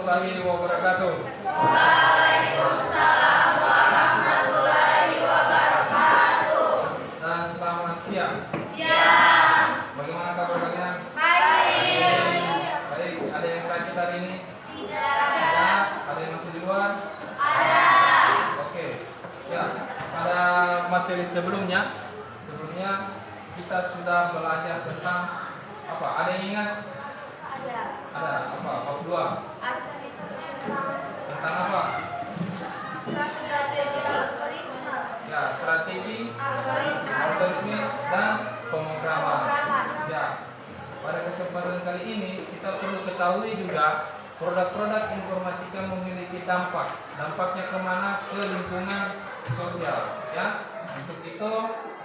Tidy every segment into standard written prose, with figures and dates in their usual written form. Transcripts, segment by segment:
warahmatullahi wabarakatuh. Waalaikumsalam warahmatullahi wabarakatuh. Dan selamat siang. Siang. Bagaimana kabar kalian? Baik. Baik. Ada yang sakit hari ini? Tidak. Ada yang masih di luar? Ada. Oke. Ya. Pada materi sebelumnya kita sudah belajar tentang apa? Ada yang ingat? Ada. Ada apa? Bab 2. Tentang apa? Strategi algoritma. Ya, strategi, Algoritma. algoritma dan pemrograman. Pemrograman. Ya. Pada kesempatan kali ini kita perlu ketahui juga produk-produk informatika memiliki dampaknya kemana? Ke lingkungan sosial, ya. Untuk itu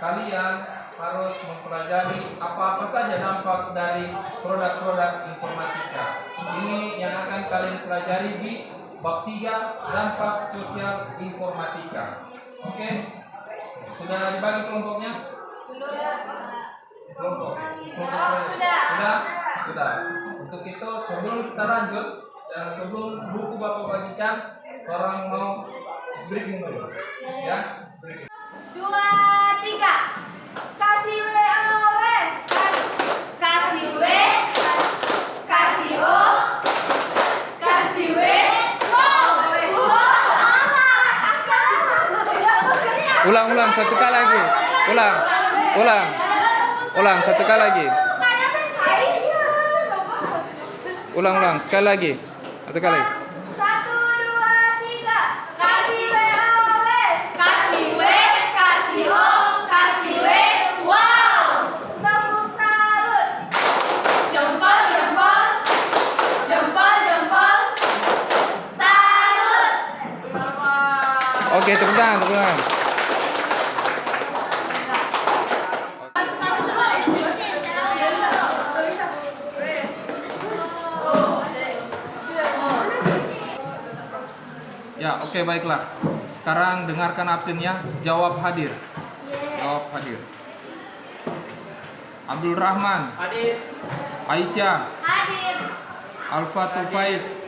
kalian harus mempelajari apa-apa saja dampak dari produk-produk informatika. Ini yang akan kalian pelajari di bab 3 dampak sosial informatika. Oke? Sudah dibagi kelompoknya? Kelompok. Sudah. Untuk itu sebelum kita lanjut dan sebelum buku Bapak bagikan, orang mau briefing dulu. Ya, briefing. 2, 3. Kasih W. Kasih W. Kasih O. Kasih W. Ulang satu kali lagi. Ulang satu kali lagi. Ulang sekali lagi. Satu kali. 1, 2, 3. Kasih W. Kasih W. Kasih O. Kasih W. Wow. Tepuk salut. Jempol. Salut. Oke, tepuk tangan. Ya, oke, baiklah. Sekarang dengarkan absennya. Jawab hadir. Abdul Rahman. Hadir. Aisyah. Hadir. Alfatul Faiz.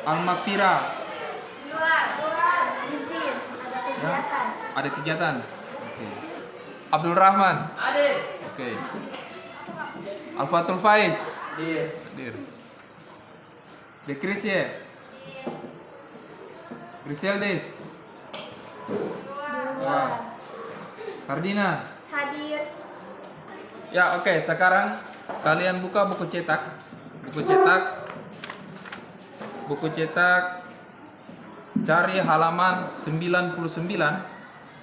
Al-Makfira. Luar. Izin. Ada kegiatan. Ada kegiatan. Oke. Abdul Rahman. Hadir. Oke. Alfatul Faiz. Hadir. Dekrisye. Griseldes. Luar. Kardina. Hadir. Ya, oke. Sekarang kalian buka buku cetak. Cari halaman 99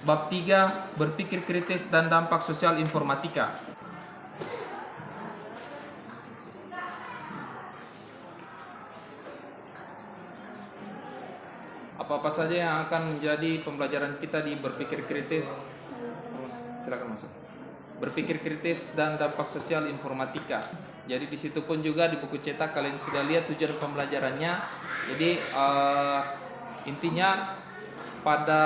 bab 3 berpikir kritis dan dampak sosial informatika. Apa-apa saja yang akan menjadi pembelajaran kita di berpikir kritis? Silakan masuk. Berpikir kritis dan dampak sosial informatika. Jadi di situ pun juga di buku cetak kalian sudah lihat tujuan pembelajarannya. Jadi intinya pada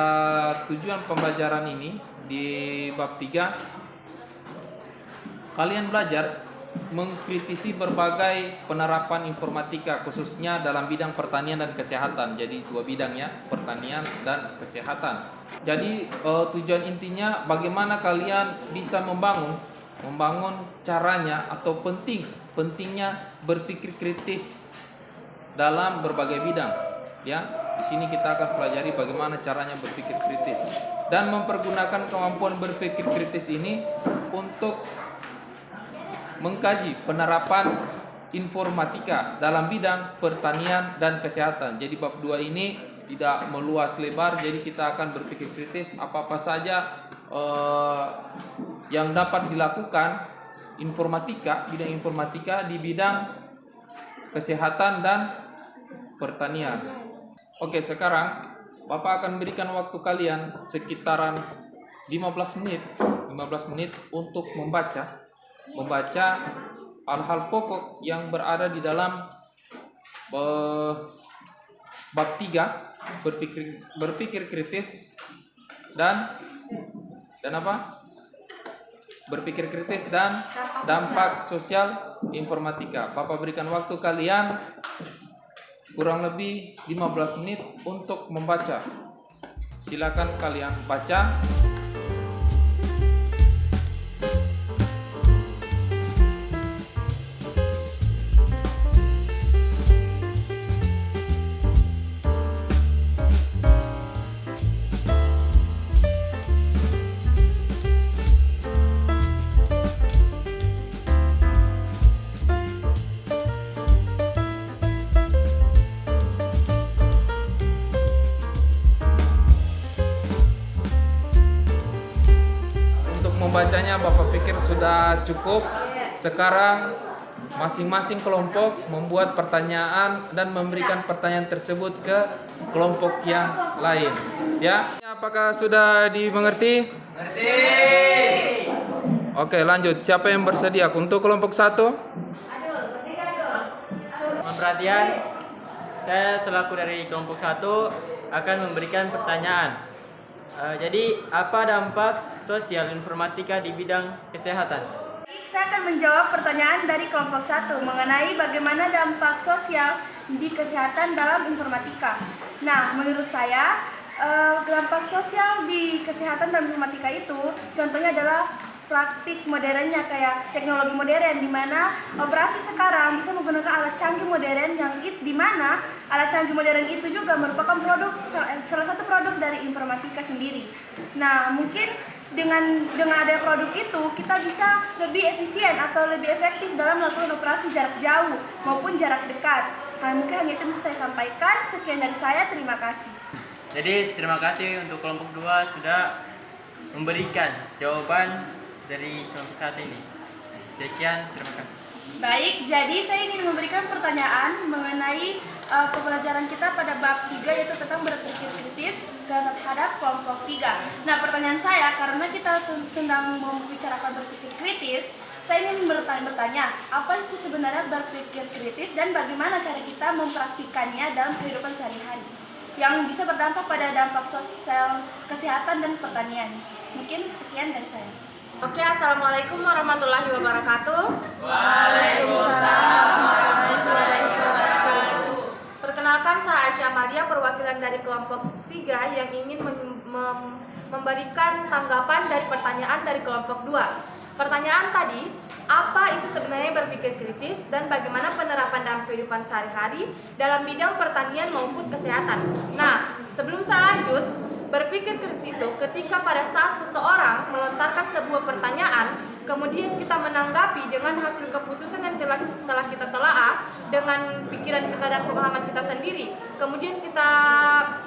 tujuan pembelajaran ini di bab 3 kalian belajar mengkritisi berbagai penerapan informatika khususnya dalam bidang pertanian dan kesehatan. Jadi dua bidangnya, pertanian dan kesehatan. Jadi tujuan intinya bagaimana kalian bisa membangun caranya atau pentingnya berpikir kritis dalam berbagai bidang. Ya, di sini kita akan pelajari bagaimana caranya berpikir kritis dan mempergunakan kemampuan berpikir kritis ini untuk mengkaji penerapan informatika dalam bidang pertanian dan kesehatan. Jadi bab 2 ini tidak meluas lebar, jadi kita akan berpikir kritis apa-apa saja yang dapat dilakukan bidang informatika di bidang kesehatan dan pertanian. Oke, sekarang Bapak akan berikan waktu kalian sekitaran 15 menit untuk membaca hal-hal pokok yang berada di dalam bab 3 berpikir kritis dan apa? Berpikir kritis dan dampak sosial informatika. Bapak berikan waktu kalian kurang lebih 15 menit untuk membaca. Silakan kalian baca. Membacanya Bapak pikir sudah cukup. Sekarang masing-masing kelompok membuat pertanyaan dan memberikan pertanyaan tersebut ke kelompok yang lain. Ya, apakah sudah dimengerti? Mengerti. Oke, lanjut. Siapa yang bersedia untuk kelompok 1? Mohon perhatian, saya selaku dari kelompok 1 akan memberikan pertanyaan. Jadi, apa dampak sosial informatika di bidang kesehatan? Saya akan menjawab pertanyaan dari kelompok 1 mengenai bagaimana dampak sosial di kesehatan dalam informatika. Nah, menurut saya, dampak sosial di kesehatan dalam informatika itu contohnya adalah praktik modernnya kayak teknologi modern, di mana operasi sekarang bisa menggunakan alat canggih modern di mana alat canggih modern itu juga merupakan salah satu produk dari informatika sendiri. Nah, mungkin dengan ada produk itu kita bisa lebih efisien atau lebih efektif dalam melakukan operasi jarak jauh maupun jarak dekat. Nah, mungkin hanya itu bisa saya sampaikan. Sekian dari saya, terima kasih. Jadi, terima kasih untuk kelompok 2 sudah memberikan jawaban dari kelompok 1 ini. Sekian, terima kasih. Baik, jadi saya ingin memberikan pertanyaan mengenai pembelajaran kita pada bab 3, yaitu tentang berpikir kritis terhadap kelompok 3. Nah, pertanyaan saya, karena kita sedang membicarakan berpikir kritis, saya ingin bertanya, apa itu sebenarnya berpikir kritis dan bagaimana cara kita mempraktikannya dalam kehidupan sehari-hari yang bisa berdampak pada dampak sosial, kesehatan, dan pertanian. Mungkin sekian dari saya. Oke, assalamualaikum warahmatullahi wabarakatuh. Waalaikumsalam warahmatullahi wabarakatuh. Perkenalkan, saya Aisyah Maria, perwakilan dari kelompok 3 yang ingin memberikan tanggapan dari pertanyaan dari kelompok 2. Pertanyaan tadi, apa itu sebenarnya berpikir kritis dan bagaimana penerapan dalam kehidupan sehari-hari dalam bidang pertanian maupun kesehatan. Nah, sebelum saya lanjut, berpikir kritis itu ketika pada saat seseorang melontarkan sebuah pertanyaan, kemudian kita menanggapi dengan hasil keputusan yang telah kita telaah dengan pikiran kita dan pemahaman kita sendiri. Kemudian kita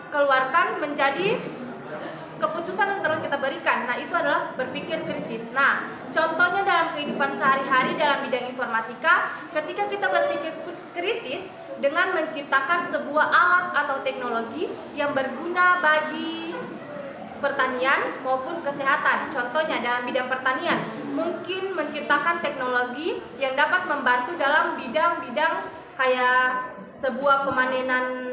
keluarkan menjadi keputusan yang telah kita berikan. Nah, itu adalah berpikir kritis. Nah, contohnya dalam kehidupan sehari-hari dalam bidang informatika, ketika kita berpikir kritis dengan menciptakan sebuah alat atau teknologi yang berguna bagi pertanian maupun kesehatan. Contohnya dalam bidang pertanian, mungkin menciptakan teknologi yang dapat membantu dalam bidang-bidang kayak sebuah pemanenan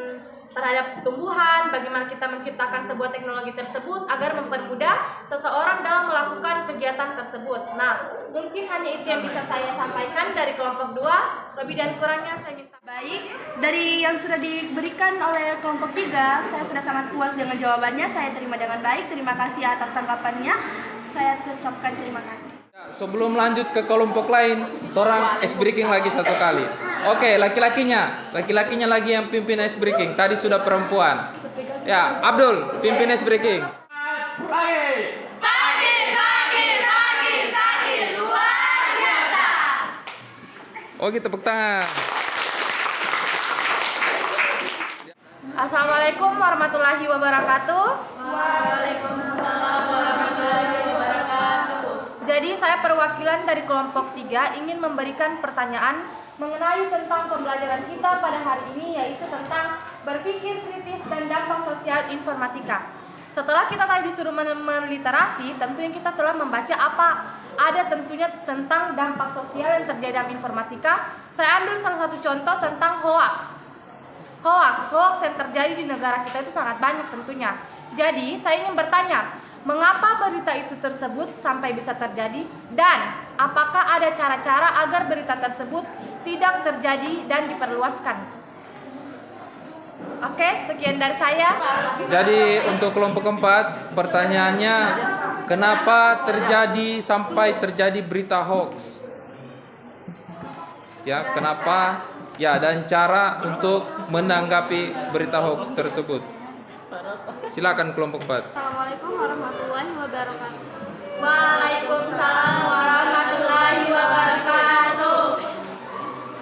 terhadap tumbuhan, bagaimana kita menciptakan sebuah teknologi tersebut agar mempermudah seseorang dalam melakukan kegiatan tersebut. Nah, mungkin hanya itu yang bisa saya sampaikan dari kelompok 2. Lebih dan kurangnya saya minta. Baik, dari yang sudah diberikan oleh kelompok 3, saya sudah sangat puas dengan jawabannya. Saya terima dengan baik. Terima kasih atas tanggapannya. Saya ucapkan terima kasih. Sebelum lanjut ke kelompok lain, orang ice breaking lagi satu kali. Oke, laki-lakinya lagi yang pimpin ice breaking. Tadi sudah perempuan. Ya, Abdul, pimpin ice breaking. Pagi, luar biasa. Oke, tepuk tangan. Assalamualaikum warahmatullahi wabarakatuh. Waalaikumsalam warahmatullahi wabarakatuh. Jadi saya perwakilan dari kelompok 3 ingin memberikan pertanyaan mengenai tentang pembelajaran kita pada hari ini, yaitu tentang berpikir kritis dan dampak sosial informatika. Setelah kita tadi disuruh meliterasi, tentunya kita telah membaca apa ada tentunya tentang dampak sosial yang terjadi dalam informatika. Saya ambil salah satu contoh tentang hoax yang terjadi di negara kita itu sangat banyak tentunya. Jadi saya ingin bertanya, mengapa berita itu tersebut sampai bisa terjadi, dan apakah ada cara-cara agar berita tersebut tidak terjadi dan diperluaskan? Oke, sekian dari saya. Jadi untuk kelompok keempat, pertanyaannya kenapa sampai terjadi berita hoax? Ya, kenapa? Ya, dan cara untuk menanggapi berita hoax tersebut. Silakan kelompok 4. Assalamualaikum warahmatullahi wabarakatuh. Waalaikumsalam warahmatullahi wabarakatuh.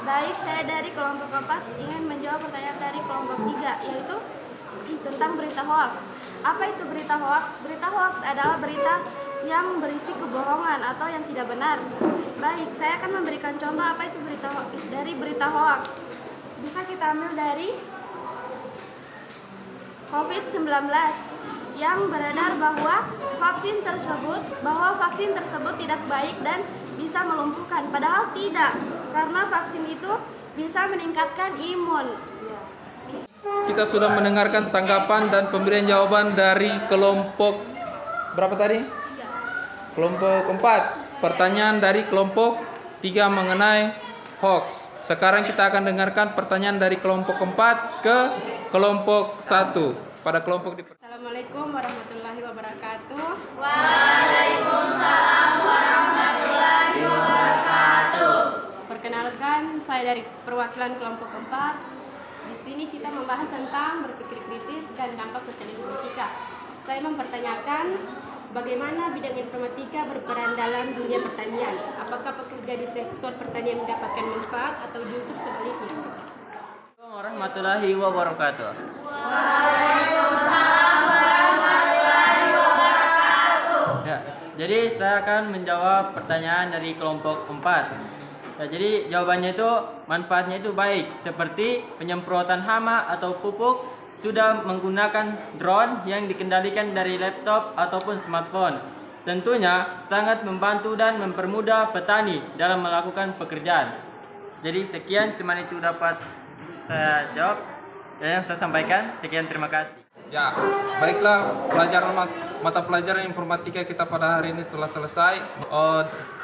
Baik, saya dari kelompok 4 ingin menjawab pertanyaan dari kelompok 3, yaitu tentang berita hoax. Apa itu berita hoax? Berita hoax adalah berita yang berisi kebohongan atau yang tidak benar. Baik, saya akan memberikan contoh apa itu berita hoax. Bisa kita ambil dari COVID-19 yang beredar bahwa vaksin tersebut tidak baik dan bisa melumpuhkan. Padahal tidak, karena vaksin itu bisa meningkatkan imun. Kita sudah mendengarkan tanggapan dan pemberian jawaban dari kelompok berapa tadi? Kelompok 4. Pertanyaan dari kelompok 3 mengenai hoax. Sekarang kita akan dengarkan pertanyaan dari kelompok 4 ke kelompok 1. Pada kelompok Assalamualaikum warahmatullahi wabarakatuh. Waalaikumsalam warahmatullahi wabarakatuh. Perkenalkan, saya dari perwakilan kelompok 4. Di sini kita membahas tentang berpikir kritis dan dampak sosial informatika. Saya mempertanyakan bagaimana bidang informatika berperan dalam dunia pertanian. Apakah pekerja di sektor pertanian mendapatkan manfaat atau justru sebaliknya? Assalamualaikum warahmatullahi wabarakatuh. Ya, jadi saya akan menjawab pertanyaan dari kelompok 4. Ya, jadi jawabannya itu manfaatnya itu baik, seperti penyemprotan hama atau pupuk sudah menggunakan drone yang dikendalikan dari laptop ataupun smartphone. Tentunya sangat membantu dan mempermudah petani dalam melakukan pekerjaan. Jadi sekian, cuman itu dapat saya jawab dan yang saya sampaikan. Sekian, terima kasih. Ya, baiklah, pelajaran mata pelajaran informatika kita pada hari ini telah selesai.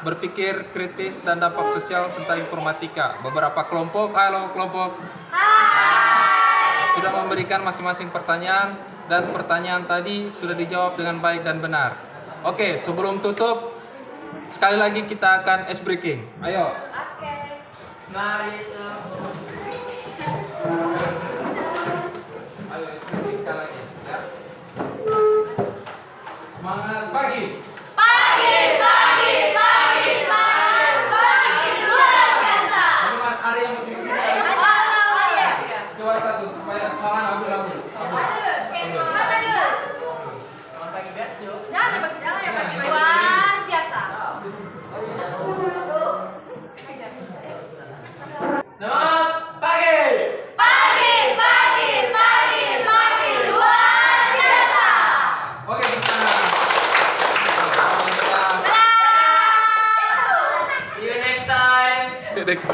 Berpikir kritis dan dampak sosial tentang informatika. Beberapa kelompok, halo kelompok, sudah memberikan masing-masing pertanyaan dan pertanyaan tadi sudah dijawab dengan baik dan benar. Oke, sebelum tutup, sekali lagi kita akan ice breaking. Ayo. Mari. Ayo, sekali lagi ya. Semangat pagi. Luar biasa. Teman ada yang mau bikin coba satu supaya tangan ambil. Jangan ya bagi luar biasa. Selamat pagi. Luar biasa. Oke, kita. See you next time. Next time.